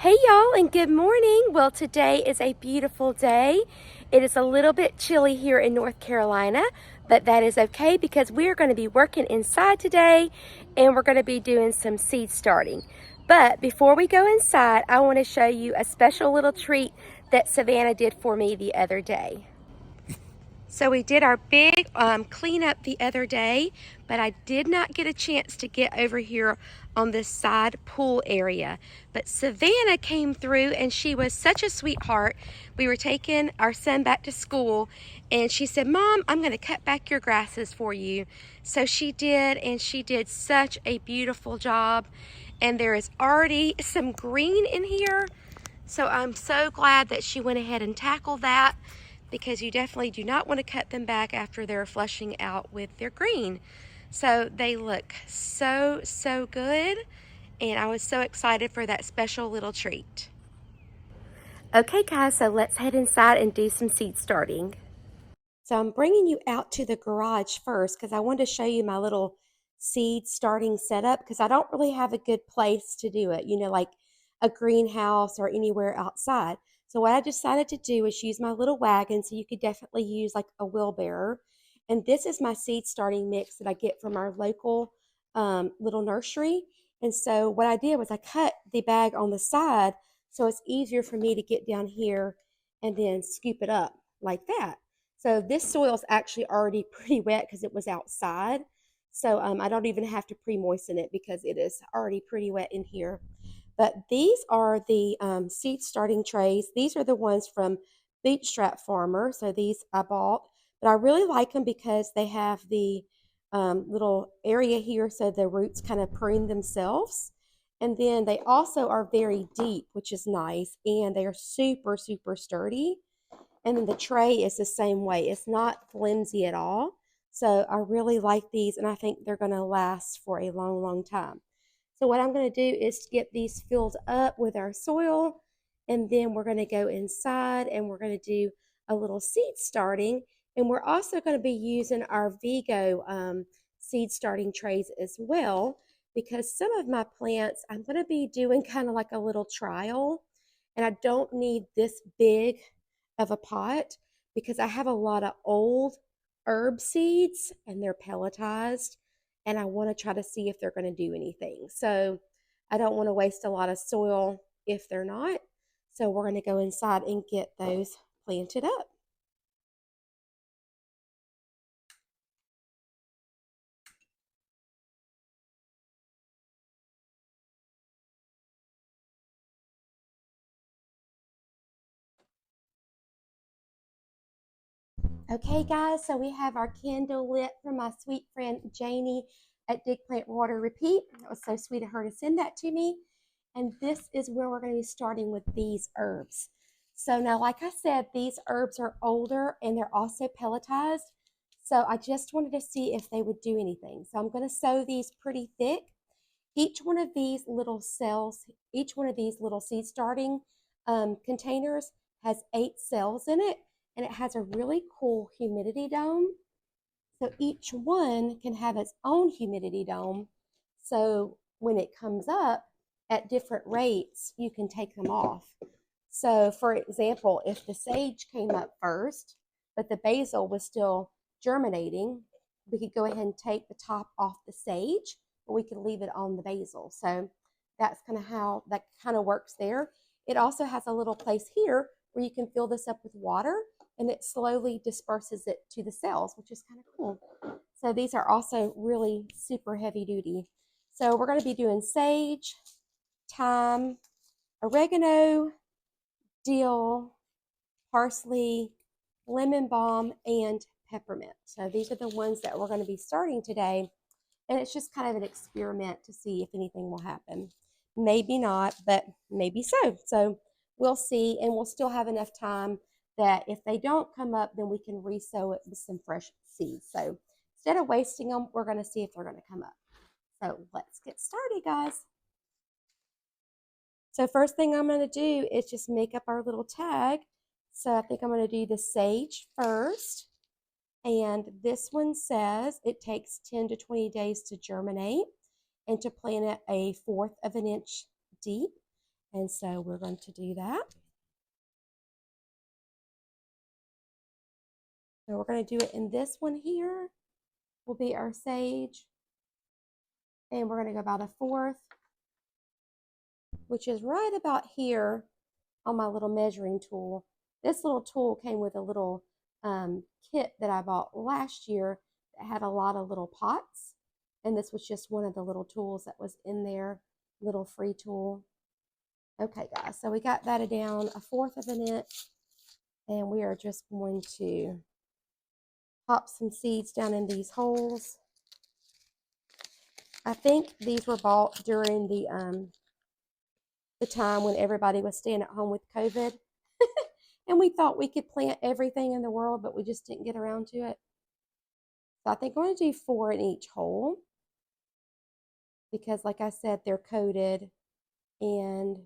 Hey y'all, and good morning. Well, today is a beautiful day. It is a little bit chilly here in North Carolina, but that is okay because we're going to be working inside today and we're going to be doing some seed starting. But before we go inside, I want to show you a special little treat that Savannah did for me the other day. So we did our big cleanup the other day, but I did not get a chance to get over here on this side pool area. But Savannah came through and she was such a sweetheart. We were taking our son back to school and she said, "Mom, I'm going to cut back your grasses for you." So she did, and she did such a beautiful job. And there is already some green in here. So I'm so glad that she went ahead and tackled that, because you definitely do not want to cut them back after they're flushing out with their green. So they look so good, and I was so excited for that special little treat. Okay guys, so let's head inside and do some seed starting. So I'm bringing you out to the garage first because I wanted to show you my little seed starting setup, because I don't really have a good place to do it, like a greenhouse or anywhere outside. So what I decided to do is use my little wagon, so you could definitely use like a wheelbarrow. And this is my seed starting mix that I get from our local little nursery. And so what I did was I cut the bag on the side so it's easier for me to get down here and then scoop it up like that. So this soil is actually already pretty wet because it was outside. So I don't even have to pre-moisten it because it is already pretty wet in here. But these are the seed starting trays. These are the ones from Bootstrap Farmer. So these I bought. But I really like them because they have the little area here so the roots kind of prune themselves. And then they also are very deep, which is nice. And they are super sturdy. And then the tray is the same way. It's not flimsy at all. So I really like these, and I think they're going to last for a long time. So what I'm going to do is get these filled up with our soil, and then we're going to go inside and we're going to do a little seed starting. And we're also going to be using our Vego seed starting trays as well, because some of my plants I'm going to be doing kind of like a little trial, and I don't need this big of a pot because I have a lot of old herb seeds and they're pelletized, and I want to try to see if they're going to do anything. So I don't want to waste a lot of soil if they're not. So we're going to go inside and get those planted up. Okay, guys, so we have our candle lit from my sweet friend Janie at Dig Plant Water Repeat. That was so sweet of her to send that to me. And this is where we're going to be starting with these herbs. So now, like I said, these herbs are older and they're also pelletized. So I just wanted to see if they would do anything. So I'm going to sow these pretty thick. Each one of these little cells, each one of these little seed starting containers has 8 cells in it, and it has a really cool humidity dome. So each one can have its own humidity dome. So when it comes up at different rates, you can take them off. So for example, if the sage came up first, but the basil was still germinating, we could go ahead and take the top off the sage, but we could leave it on the basil. So that's kind of how that kind of works there. It also has a little place here where you can fill this up with water, and it slowly disperses it to the cells, which is kind of cool. So these are also really super heavy duty. So we're going to be doing sage, thyme, oregano, dill, parsley, lemon balm, and peppermint. So these are the ones that we're going to be starting today. And it's just kind of an experiment to see if anything will happen. Maybe not, but maybe so. So we'll see, and we'll still have enough time that if they don't come up, then we can re-sow it with some fresh seeds. So instead of wasting them, we're going to see if they're going to come up. So let's get started, guys. So first thing I'm going to do is just make up our little tag. So I think I'm going to do the sage first. And this one says it takes 10 to 20 days to germinate and to plant it 1/4 of an inch deep. And so we're going to do that. So we're going to do it in this one here. Will be our sage. And we're going to go about a fourth, which is right about here on my little measuring tool. This little tool came with a little kit that I bought last year that had a lot of little pots. And this was just one of the little tools that was in there, little free tool. Okay, guys, so we got that down a fourth of an inch. And we are just going to pop some seeds down in these holes. I think these were bought during the time when everybody was staying at home with COVID. And we thought we could plant everything in the world, but we just didn't get around to it. So I think I'm going to do 4 in each hole because, like I said, they're coated and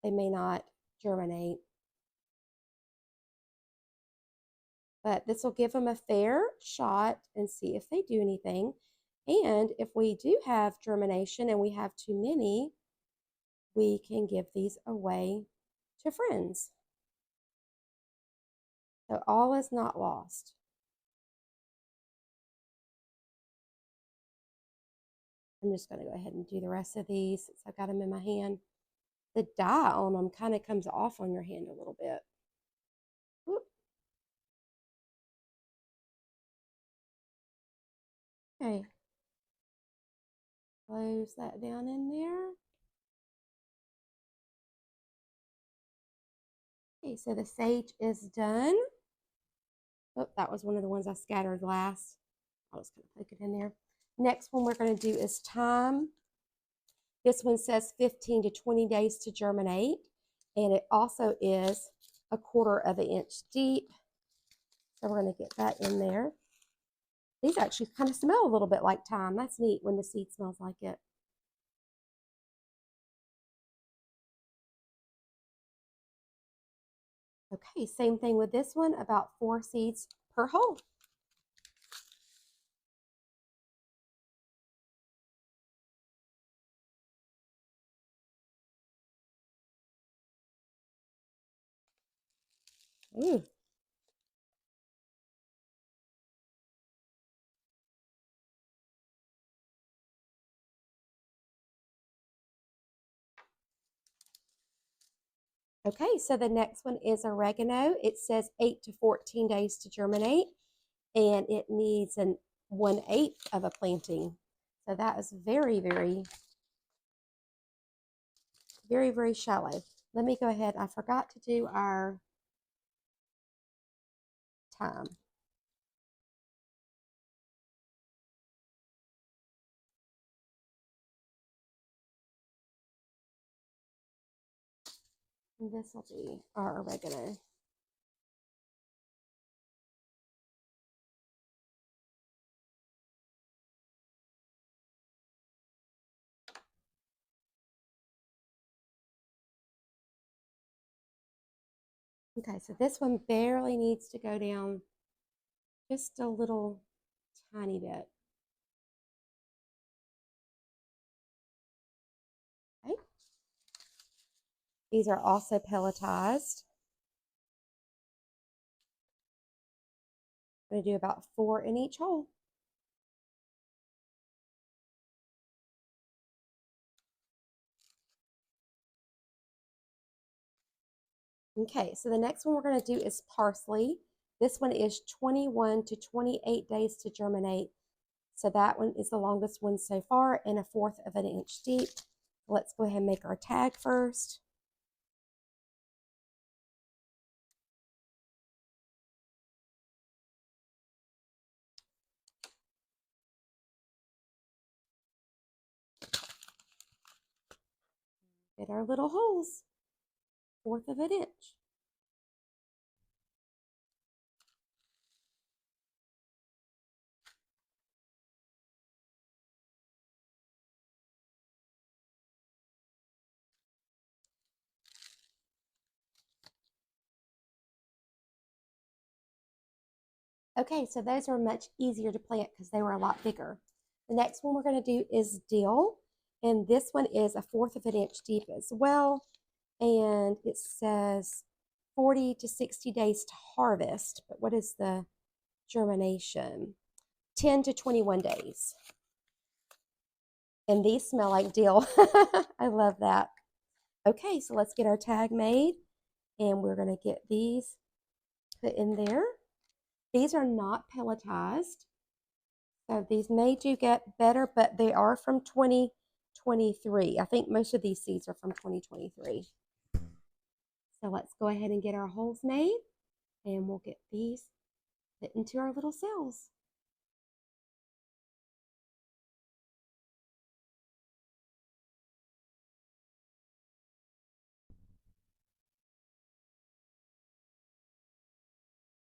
they may not germinate. But this will give them a fair shot and see if they do anything. And if we do have germination and we have too many, we can give these away to friends. So all is not lost. I'm just going to go ahead and do the rest of these since I've got them in my hand. The dye on them kind of comes off on your hand a little bit. Whoop. Okay. Close that down in there. Okay, so the sage is done. Oh, that was one of the ones I scattered last. I was going to poke it in there. Next one we're going to do is thyme. This one says 15 to 20 days to germinate, and it also is a 1/4 of an inch deep. So we're going to get that in there. These actually kind of smell a little bit like thyme. That's neat when the seed smells like it. Okay, same thing with this one, about 4 seeds per hole. Ooh. Okay, so the next one is oregano. It says 8 to 14 days to germinate, and it needs an 1/8 of a planting. So that is very, very shallow. Let me go ahead. I forgot to do our thyme. And this will be our oregano. Okay, so this one barely needs to go down just a little tiny bit. Okay. These are also pelletized. I'm going to do about 4 in each hole. Okay, so the next one we're going to do is parsley. This one is 21 to 28 days to germinate. So that one is the longest one so far and a 1/4 of an inch deep. Let's go ahead and make our tag first. Get our little holes, 1/4 of an inch. Okay, so those are much easier to plant because they were a lot bigger. The next one we're going to do is dill, And this one is 1/4 of an inch deep as well. And it says 40 to 60 days to harvest. But what is the germination? 10 to 21 days. And these smell like dill. I love that. Okay, so let's get our tag made. And we're going to get these put in there. These are not pelletized. So these may do get better, but they are from 2023. I think most of these seeds are from 2023. So let's go ahead and get our holes made, and we'll get these put into our little cells.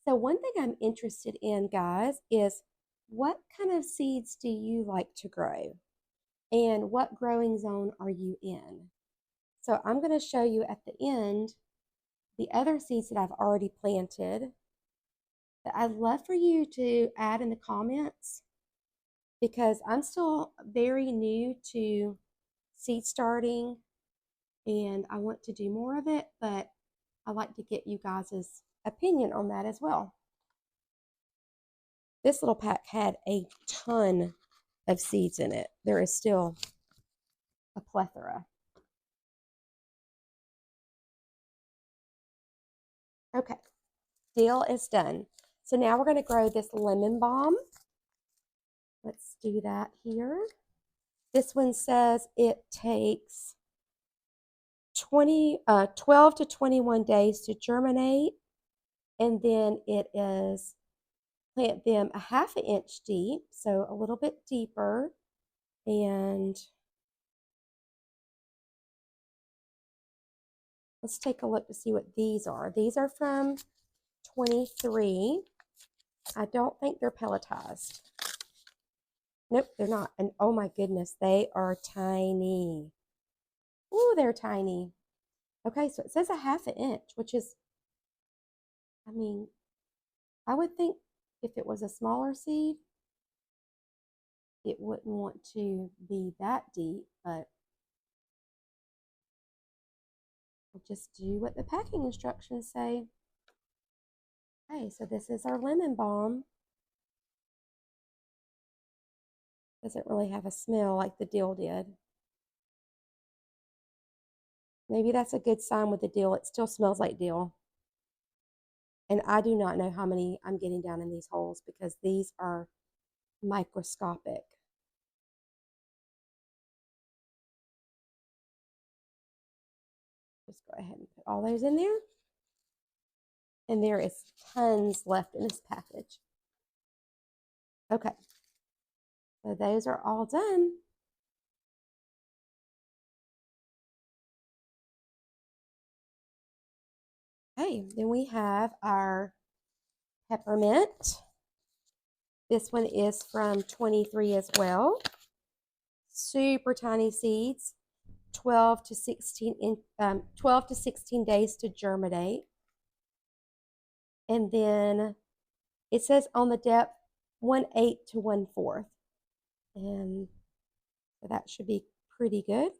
So one thing I'm interested in, guys, is what kind of seeds do you like to grow? And what growing zone are you in? So I'm going to show you at the end the other seeds that I've already planted. But I'd love for you to add in the comments because I'm still very new to seed starting and I want to do more of it, but I like to get you guys' opinion on that as well. This little pack had a ton of seeds in it. There is still a plethora. Okay, deal is done. So now we're going to grow this lemon balm. Let's do that here. This one says it takes 12 to 21 days to germinate, and then it is plant them 1/2 inch deep, so a little bit deeper, and let's take a look to see what these are. These are from 23. I don't think they're pelletized. Nope, they're not. And oh my goodness, they are tiny. Ooh, they're tiny. Okay, so it says 1/2 inch, which is, I mean, I would think if it was a smaller seed, it wouldn't want to be that deep, but we'll just do what the packing instructions say. Okay, so this is our lemon balm. Doesn't really have a smell like the dill did. Maybe that's a good sign with the dill. It still smells like dill. And I do not know how many I'm getting down in these holes because these are microscopic. Just go ahead and put all those in there. And there is tons left in this package. Okay, so those are all done. Okay, then we have our peppermint. This one is from 23 as well. Super tiny seeds, 12 to 16 days to germinate. And then it says on the depth 1/8 to 1/4. And so that should be pretty good.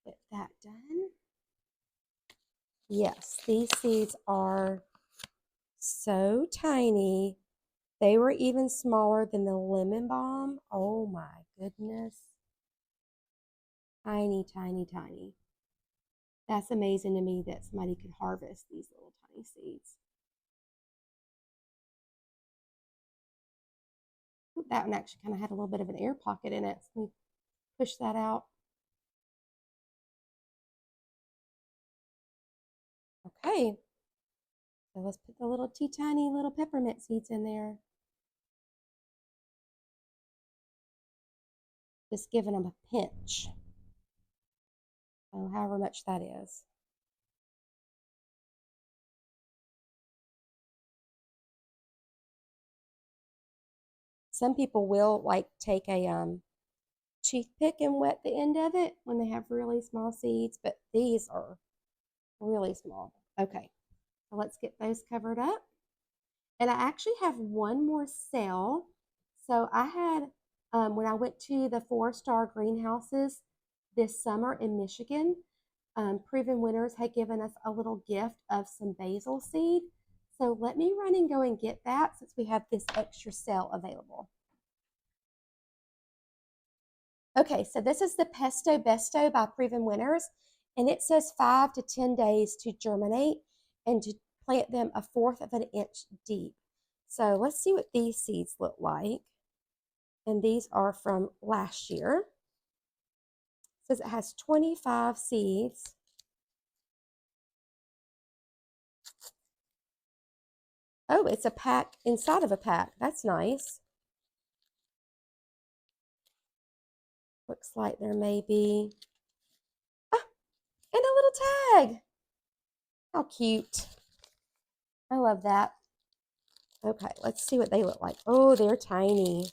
Get that done. Yes, these seeds are so tiny. They were even smaller than the lemon balm. Oh my goodness. Tiny, tiny, tiny. That's amazing to me that somebody could harvest these little tiny seeds. Ooh, that one actually kind of had a little bit of an air pocket in it. So let me push that out. Okay. So let's put the little tiny little peppermint seeds in there. Just giving them a pinch. So however much that is. Some people will like take a toothpick and wet the end of it when they have really small seeds, but these are really small. Okay, so let's get those covered up. And I actually have one more cell. So I had, when I went to the 4-star greenhouses this summer in Michigan, Proven Winners had given us a little gift of some basil seed. So let me run and go and get that since we have this extra cell available. Okay, so this is the Pesto Besto by Proven Winners, and it says 5 to 10 days to germinate and to plant them 1/4 of an inch deep. So let's see what these seeds look like. And these are from last year. It says it has 25 seeds. Oh, it's a pack inside of a pack. That's nice. Looks like there may be, and a little tag. How cute. I love that. Okay, let's see what they look like. Oh, they're tiny.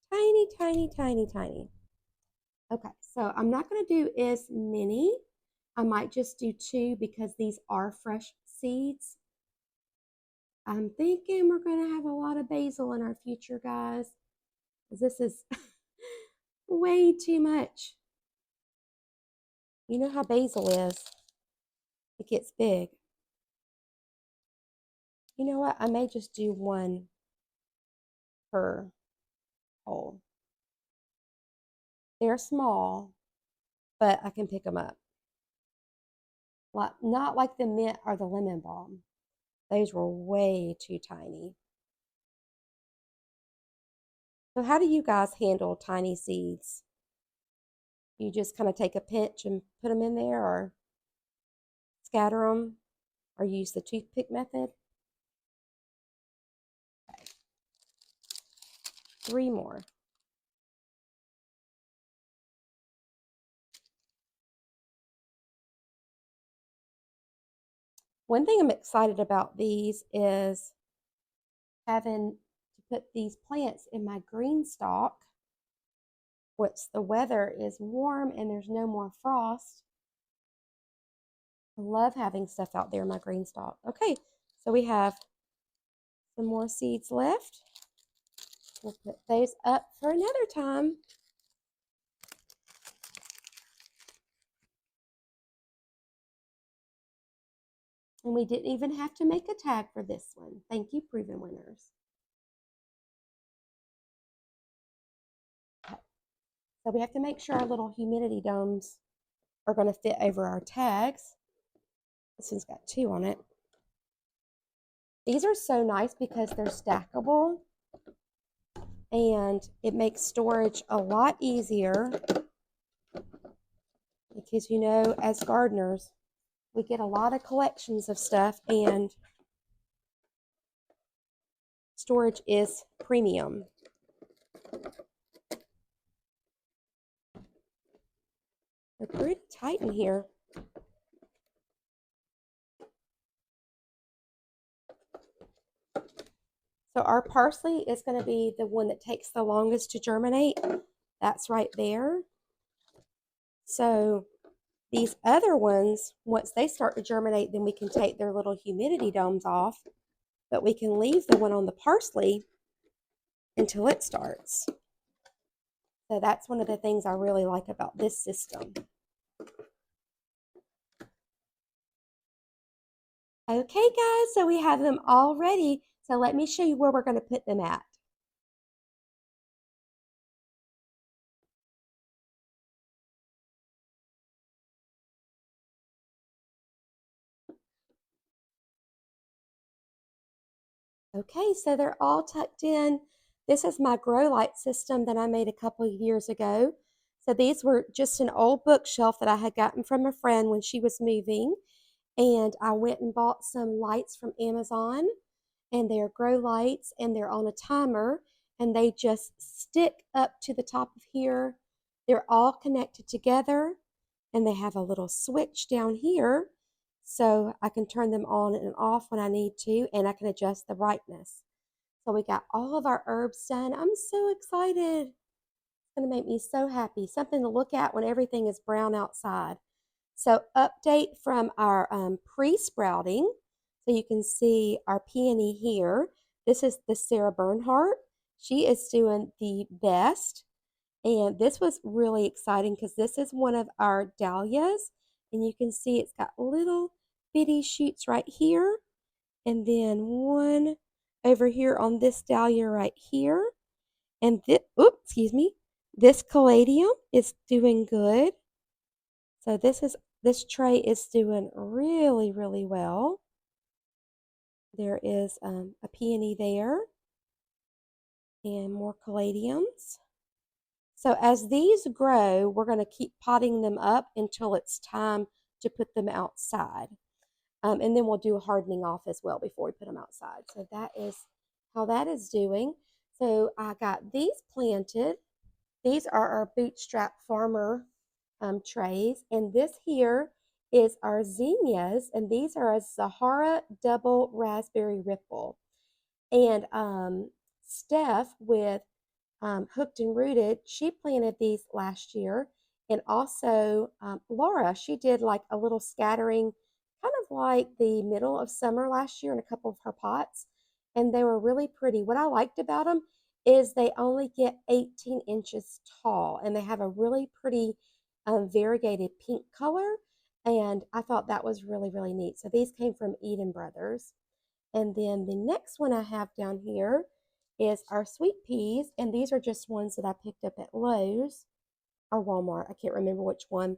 Tiny, tiny, tiny, tiny. Okay, so I'm not going to do as many. I might just do 2 because these are fresh seeds. I'm thinking we're going to have a lot of basil in our future, guys. This is way too much. You know how basil is. It gets big. You know what? I may just do 1 per hole. They're small, but I can pick them up. Not like the mint or the lemon balm. Those were way too tiny. So how do you guys handle tiny seeds? You just kind of take a pinch and put them in there, or scatter them, or use the toothpick method? Okay. 3 more. One thing I'm excited about these is having to put these plants in my green stalk once the weather is warm and there's no more frost. I love having stuff out there in my green stalk. Okay, so we have some more seeds left. We'll put those up for another time. And we didn't even have to make a tag for this one. Thank you, Proven Winners. Okay. So we have to make sure our little humidity domes are going to fit over our tags. This one's got 2 on it. These are so nice because they're stackable and it makes storage a lot easier because, you know, as gardeners, we get a lot of collections of stuff and storage is premium. They're pretty tight in here. So our parsley is going to be the one that takes the longest to germinate. That's right there. So these other ones, once they start to germinate, then we can take their little humidity domes off, but we can leave the one on the parsley until it starts. So that's one of the things I really like about this system. Okay, guys, so we have them all ready. So let me show you where we're going to put them at. Okay, so they're all tucked in. This is my grow light system that I made a couple of years ago. So these were just an old bookshelf that I had gotten from a friend when she was moving. And I went and bought some lights from Amazon, and they're grow lights and they're on a timer, and they just stick up to the top of here. They're all connected together, and they have a little switch down here so I can turn them on and off when I need to, and I can adjust the brightness. So we got all of our herbs done. I'm so excited. It's going to make me so happy. Something to look at when everything is brown outside. So update from our pre-sprouting. So you can see our peony here. This is the Sarah Bernhardt. She is doing the best. And this was really exciting because this is one of our dahlias. And you can see it's got little bitty shoots right here. And then one over here on this dahlia right here. And this, oops, excuse me, this caladium is doing good. So this tray is doing really, really well. There is a peony there and more caladiums. So as these grow, we're going to keep potting them up until it's time to put them outside. And then we'll do a hardening off as well before we put them outside. So that is how that is doing. So I got these planted. These are our Bootstrap Farmer trays. And this here is our zinnias. And these are a Sahara Double Raspberry Ripple. And Steph with Hooked and Rooted, she planted these last year. And also Laura, she did like a little scattering, kind of like the middle of summer last year in a couple of her pots. And they were really pretty. What I liked about them is they only get 18 inches tall and they have a really pretty variegated pink color. And I thought that was really, really neat. So these came from Eden Brothers. And then the next one I have down here is our sweet peas. And these are just ones that I picked up at Lowe's or Walmart. I can't remember which one.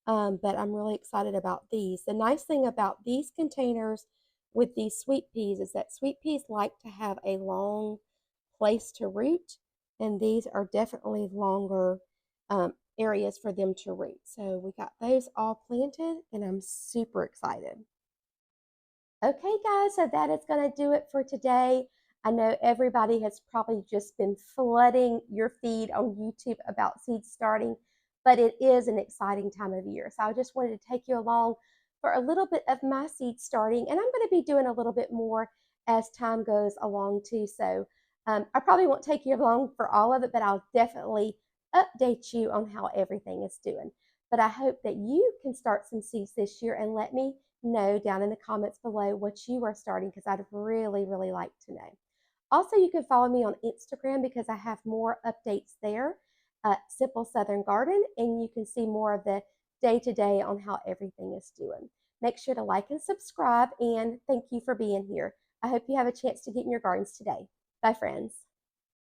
But I'm really excited about these. The nice thing about these containers with these sweet peas is that sweet peas like to have a long place to root. And these are definitely longer areas for them to root. So we got those all planted and I'm super excited. Okay, guys, so that is going to do it for today. I know everybody has probably just been flooding your feed on YouTube about seed starting, but it is an exciting time of year. So I just wanted to take you along for a little bit of my seed starting, and I'm going to be doing a little bit more as time goes along too. So I probably won't take you along for all of it, but I'll definitely update you on how everything is doing. But I hope that you can start some seeds this year and let me know down in the comments below what you are starting because I'd really, really like to know. Also, you can follow me on Instagram because I have more updates there, Simple Southern Garden, and you can see more of the day-to-day on how everything is doing. Make sure to like and subscribe, and thank you for being here. I hope you have a chance to get in your gardens today. Bye, friends.